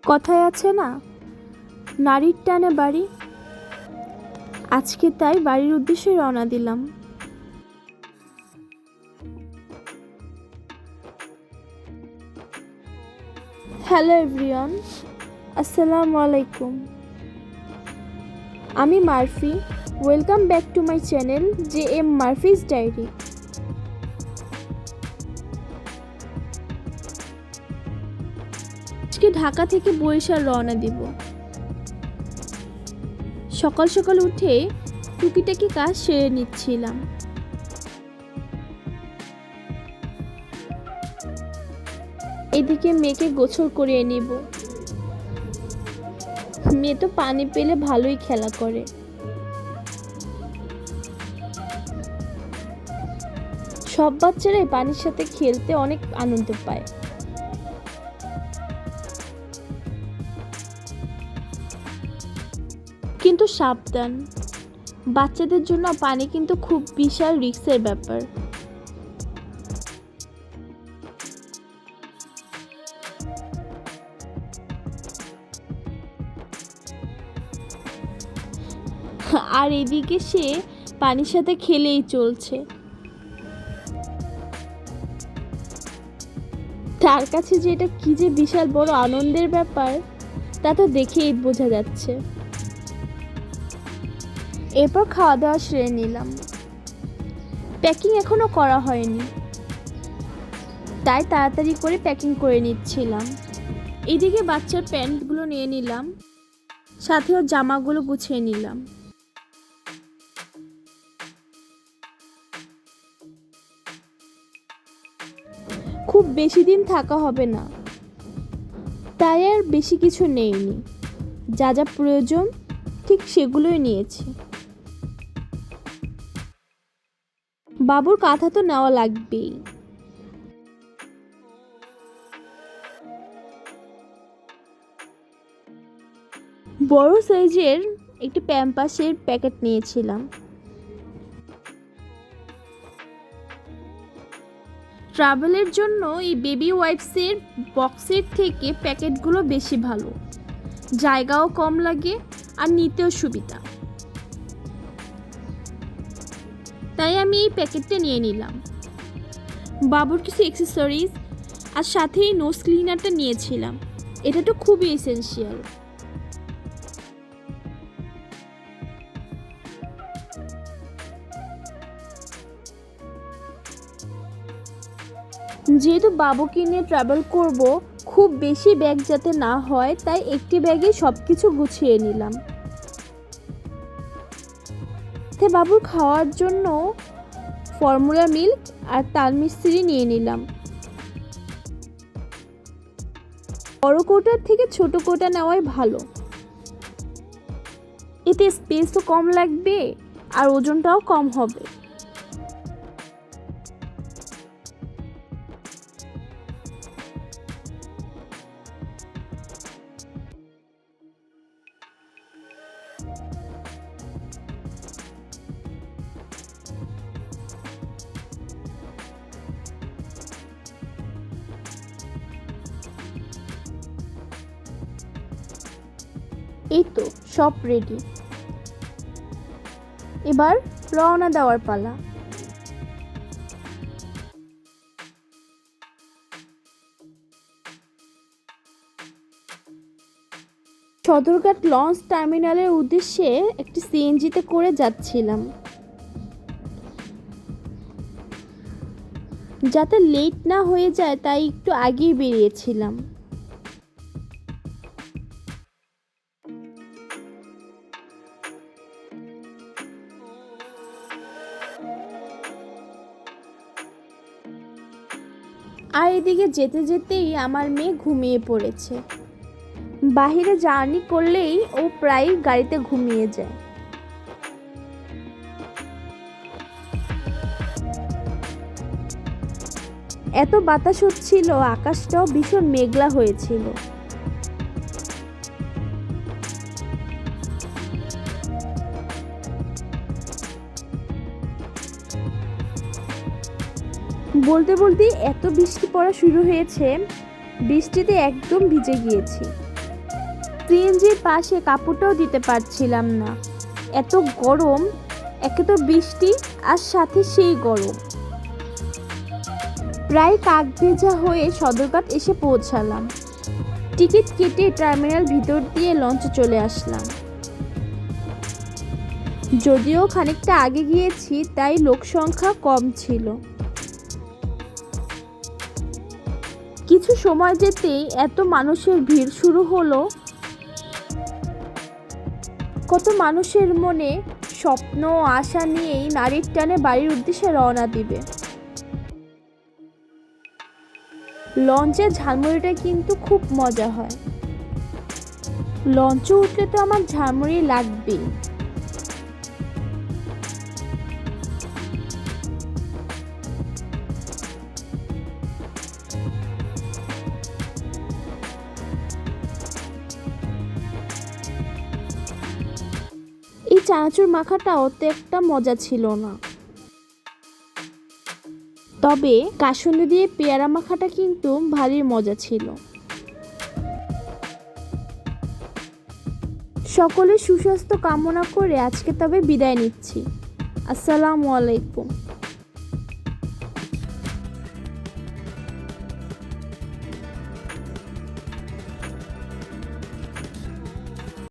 কথায় আছে না, নারীর টানে বাড়ি। আজকে তাই বাড়ির উদ্দেশ্যে রওনা দিলাম। হ্যালো এভরিওয়ান, আসসালামু আলাইকুম। আমি Murphy. Welcome back to my channel JM Murphy's diary. আজকে ঢাকা থেকে বরিশাল রওনা দিব। সকাল সকাল উঠে টুকিটাকি কাজ সেরে নিচ্ছিলাম। এদিকে মেয়েকে গোসল করিয়ে নিব। মেয়ে তো পানি পেলে ভালোই খেলা করে। সব বাচ্চারাই পানির সাথে খেলতে অনেক আনন্দ পায়। কিন্তু সাবধান, বাচ্চাদের জন্য পানি কিন্তু খুব বিশাল রিস্কের ব্যাপার। আর এদিকে সে পানির সাথে খেলেই চলছে। তার কাছে যে এটা কি যে বিশাল বড় আনন্দের ব্যাপার তা তো দেখেই বোঝা যাচ্ছে। এরপর খাওয়া দাওয়া সেরে নিলাম। প্যাকিং এখনো করা হয়নি, তাই তাড়াতাড়ি করে প্যাকিং করে নিচ্ছিলাম। এদিকে বাচ্চার প্যান্টগুলো নিয়ে নিলাম, সাথে ওর জামাগুলো গুছিয়ে নিলাম। খুব বেশি দিন থাকা হবে না, তাই আর বেশি কিছু নেইনি। যা যা প্রয়োজন ঠিক সেগুলোই নিয়েছি। বাবুর কাঁথা তো নেওয়া লাগবেই। বড় সাইজের একটি প্যাম্পাসের প্যাকেট নিয়েছিলাম। ট্রাভেলের জন্য এই বেবি ওয়াইপসের বক্সের থেকে প্যাকেটগুলো বেশি ভালো, জায়গাও কম লাগে আর নিতেও সুবিধা। তাই আমি এই প্যাকেটটা নিয়ে নিলাম। বাবুর কিছু অ্যাক্সেসরিজ আর সাথে এই নোজ ক্লিনারটা নিয়েছিলাম। এটা তো খুবই এসেনশিয়াল। যেহেতু বাবুকে নিয়ে ট্রাভেল করব, খুব বেশি ব্যাগ যাতে না হয় তাই একটি ব্যাগে সব কিছু গুছিয়ে নিলাম। বাবুর খাওয়ার জন্য ফর্মুলা মিল্ক আর তাল মিস্ত্রি নিয়ে নিলাম। বড় কোটার থেকে ছোট কোটা নেওয়াই ভালো, এতে স্পেসও কম লাগবে আর ওজনটাও কম হবে। এই তো সব রেডি, এবার রওনা দেওয়ার পালা। সদরঘাট লঞ্চ টার্মিনালের উদ্দেশ্যে একটি সিএনজিতে করে যাচ্ছিলাম। যাতে লেট না হয়ে যায় তাই একটু আগেই বেরিয়েছিলাম। আর এদিকে যেতে যেতেই আমার মেয়ে ঘুমিয়ে পড়েছে। বাহিরে জার্নি করলেই ও প্রায় গাড়িতে ঘুমিয়ে যায়। এত বাতাস হচ্ছিল, আকাশটাও ভীষণ মেঘলা হয়েছিল। বলতে বলতে এত বৃষ্টি পড়া শুরু হয়েছে, বৃষ্টিতে একদম ভিজে গিয়েছি। সিএনজির পাশে কাপড়টাও দিতে পারছিলাম না, এত গরম। একে তো বৃষ্টি আর সাথে সেই গরম। প্রায় কাক ভেজা হয়ে সদরঘাট এসে পৌঁছালাম। টিকিট কেটে টার্মিনাল ভিতর দিয়ে লঞ্চে চলে আসলাম। যদিও খানিকটা আগে গিয়েছি, তাই লোক সংখ্যা কম ছিল। কিছু সময় যেতেই এত মানুষের ভিড় শুরু হলো। কত মানুষের মনে স্বপ্ন আশা নিয়েই নারীর টানে বাড়ির উদ্দেশ্যে রওনা দিবে। লঞ্চের ঝালমুড়িটা কিন্তু খুব মজা হয়। লঞ্চে উঠলে তো আমার ঝালমুড়ি লাগবেই। এই চানাচুর মাখাটা অত একটা মজা ছিল না, তবে কাসুন্দি দিয়ে পেয়ারা মাখাটা কিন্তু ভারী মজা ছিল। সকলের সুস্বাস্থ্য কামনা করে আজকে তবে বিদায় নিচ্ছি। আসসালামু আলাইকুম।